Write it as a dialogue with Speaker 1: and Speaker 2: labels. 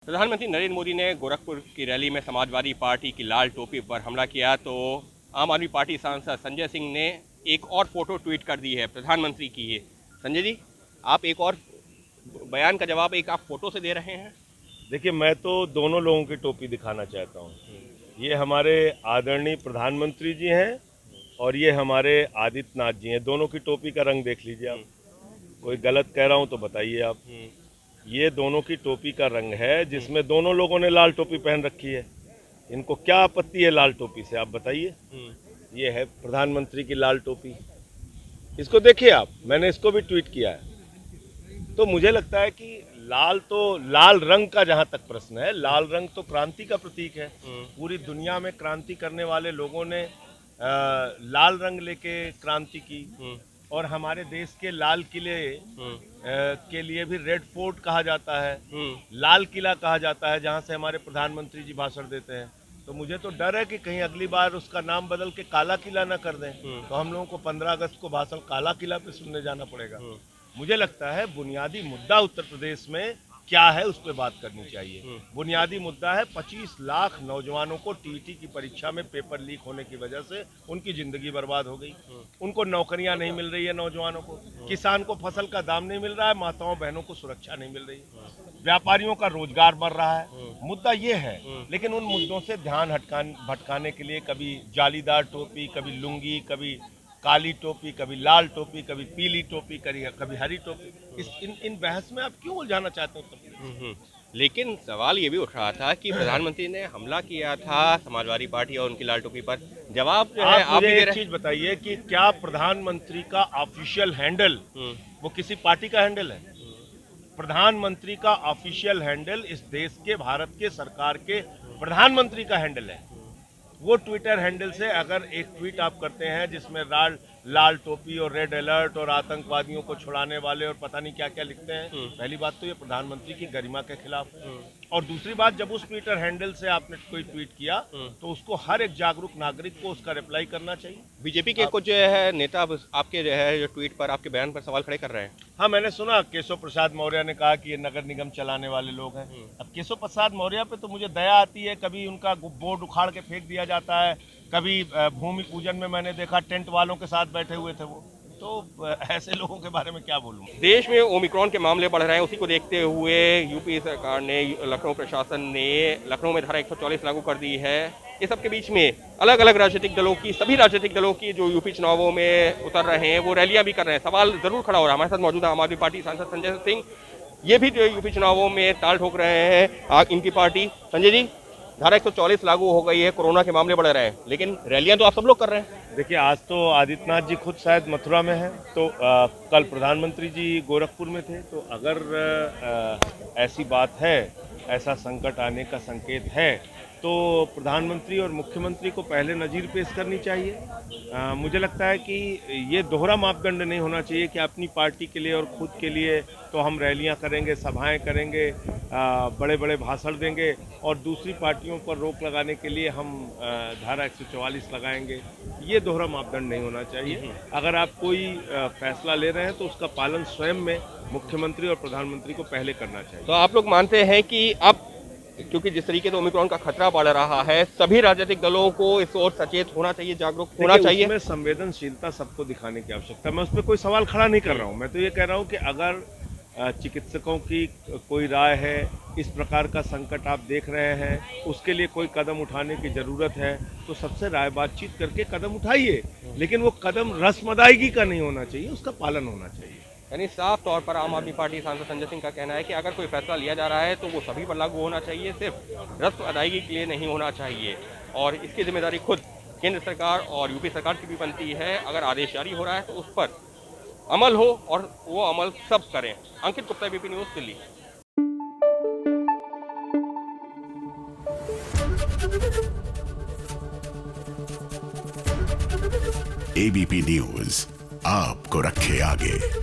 Speaker 1: प्रधानमंत्री नरेंद्र मोदी ने गोरखपुर की रैली में समाजवादी पार्टी की लाल टोपी पर हमला किया तो आम आदमी पार्टी सांसद संजय सिंह ने एक और फोटो ट्वीट कर दी है प्रधानमंत्री की। है संजय जी, आप एक और बयान का जवाब एक आप फोटो से दे रहे हैं।
Speaker 2: देखिए, मैं तो दोनों लोगों की टोपी दिखाना चाहता हूँ। ये हमारे आदरणीय प्रधानमंत्री जी हैं और ये हमारे आदित्यनाथ जी हैं। दोनों की टोपी का रंग देख लीजिए आप। कोई गलत कह रहा हूँ तो बताइए आप। ये दोनों की टोपी का रंग है जिसमें दोनों लोगों ने लाल टोपी पहन रखी है। इनको क्या आपत्ति है लाल टोपी से, आप बताइए। ये है प्रधानमंत्री की लाल टोपी, इसको देखिए आप। मैंने इसको भी ट्वीट किया है। तो मुझे लगता है कि लाल रंग का जहां तक प्रश्न है, लाल रंग तो क्रांति का प्रतीक है। पूरी दुनिया में क्रांति करने वाले लोगों ने लाल रंग लेके क्रांति की और हमारे देश के लाल किले के लिए भी रेड फोर्ट कहा जाता है, लाल किला कहा जाता है, जहां से हमारे प्रधानमंत्री जी भाषण देते हैं। तो मुझे तो डर है कि कहीं अगली बार उसका नाम बदल के काला किला ना कर दें, तो हम लोगों को 15 अगस्त को भाषण काला किला पे सुनने जाना पड़ेगा। मुझे लगता है बुनियादी मुद्दा उत्तर प्रदेश में क्या है उस पर बात करनी चाहिए। बुनियादी मुद्दा है 25 लाख नौजवानों को टीईटी की परीक्षा में पेपर लीक होने की वजह से उनकी जिंदगी बर्बाद हो गई। उनको नौकरियां नहीं मिल रही है, नौजवानों को, किसान को फसल का दाम नहीं मिल रहा है, माताओं बहनों को सुरक्षा नहीं मिल रही, व्यापारियों का रोजगार बढ़ रहा है। मुद्दा ये है, लेकिन उन मुद्दों से ध्यान भटकाने के लिए कभी जालीदार टोपी, कभी लुंगी, कभी काली टोपी, कभी लाल टोपी, कभी पीली टोपी, कभी हरी टोपी, इन बहस में आप क्यों उलझाना चाहते हो?
Speaker 1: लेकिन सवाल ये भी उठ रहा था कि प्रधानमंत्री ने हमला किया था समाजवादी पार्टी और उनकी लाल टोपी पर। जवाब जो है आप
Speaker 2: मुझे एक चीज बताइए कि क्या प्रधानमंत्री का ऑफिशियल हैंडल वो किसी पार्टी का हैंडल है? प्रधानमंत्री का ऑफिशियल हैंडल इस देश के, भारत के सरकार के प्रधानमंत्री का हैंडल है। वो ट्विटर हैंडल से अगर एक ट्वीट आप करते हैं जिसमें लाल टोपी और रेड अलर्ट और आतंकवादियों को छुड़ाने वाले और पता नहीं क्या क्या लिखते हैं, पहली बात तो ये प्रधानमंत्री की गरिमा के खिलाफ है। और दूसरी बात, जब उस ट्विटर हैंडल से आपने कोई ट्वीट किया तो उसको हर एक जागरूक नागरिक को उसका रिप्लाई करना चाहिए।
Speaker 1: बीजेपी के कुछ जो है नेता आपके जो है जो ट्वीट पर, आपके बयान पर सवाल खड़े कर रहे हैं।
Speaker 2: हाँ, मैंने सुना केशव प्रसाद मौर्य ने कहा कि ये नगर निगम चलाने वाले लोग हैं। अब केशव प्रसाद मौर्य पे तो मुझे दया आती है। कभी उनका बोर्ड उखाड़ के फेंक दिया जाता है, कभी भूमि पूजन में मैंने देखा टेंट वालों के साथ बैठे हुए थे वो। तो ऐसे लोगों के बारे में क्या बोलूं।
Speaker 1: देश में ओमिक्रॉन के मामले बढ़ रहे हैं, उसी को देखते हुए यूपी सरकार ने, लखनऊ प्रशासन ने लखनऊ में धारा 144 लागू कर दी है। इस सब के बीच में अलग अलग राजनीतिक दलों की, सभी राजनीतिक दलों की जो यूपी चुनावों में उतर रहे हैं वो रैलियां भी कर रहे हैं। सवाल जरूर खड़ा हो रहा है। हमारे साथ मौजूद है आम आदमी पार्टी सांसद संजय सिंह। ये भी जो यूपी चुनावों में ताल ठोक रहे हैं इनकी पार्टी। संजय जी, धारा 144 लागू हो गई है, कोरोना के मामले बढ़ रहे हैं, लेकिन रैलियां तो आप सब लोग कर रहे हैं।
Speaker 2: देखिए, आज तो आदित्यनाथ जी खुद शायद मथुरा में हैं, तो कल प्रधानमंत्री जी गोरखपुर में थे। तो अगर ऐसी बात है, ऐसा संकट आने का संकेत है, तो प्रधानमंत्री और मुख्यमंत्री को पहले नज़ीर पेश करनी चाहिए। मुझे लगता है कि ये दोहरा मापदंड नहीं होना चाहिए कि अपनी पार्टी के लिए और खुद के लिए तो हम रैलियां करेंगे, सभाएं करेंगे, बड़े बड़े भाषण देंगे, और दूसरी पार्टियों पर रोक लगाने के लिए हम धारा 144 लगाएंगे। ये दोहरा मापदंड नहीं होना चाहिए। अगर आप कोई फैसला ले रहे हैं तो उसका पालन स्वयं में मुख्यमंत्री और प्रधानमंत्री को पहले करना चाहिए।
Speaker 1: तो आप लोग मानते हैं कि अब क्योंकि जिस तरीके से ओमिक्रॉन का खतरा बढ़ रहा है, सभी राजनीतिक दलों को इस ओर सचेत होना चाहिए, जागरूक होना चाहिए?
Speaker 2: उसमें संवेदनशीलता सबको दिखाने की आवश्यकता है। मैं उस पर कोई सवाल खड़ा नहीं कर रहा हूँ। मैं तो ये कह रहा हूँ कि अगर चिकित्सकों की कोई राय है, इस प्रकार का संकट आप देख रहे हैं, उसके लिए कोई कदम उठाने की ज़रूरत है, तो सबसे राय बातचीत करके कदम उठाइए। लेकिन वो कदम रस्म अदायगी का नहीं होना चाहिए, उसका पालन होना चाहिए।
Speaker 1: यानी साफ तौर पर आम आदमी पार्टी सांसद संजय सिंह का कहना है कि अगर कोई फैसला लिया जा रहा है तो वो सभी पर लागू होना चाहिए, सिर्फ रस्म अदायगी के लिए नहीं होना चाहिए। और इसकी जिम्मेदारी खुद केंद्र सरकार और यूपी सरकार की भी बनती है। अगर आदेश जारी हो रहा है तो उस पर अमल हो और वो अमल सब करें। Ankit Gupta, ABP news, Delhi.
Speaker 3: ABP news आपको रखे आगे।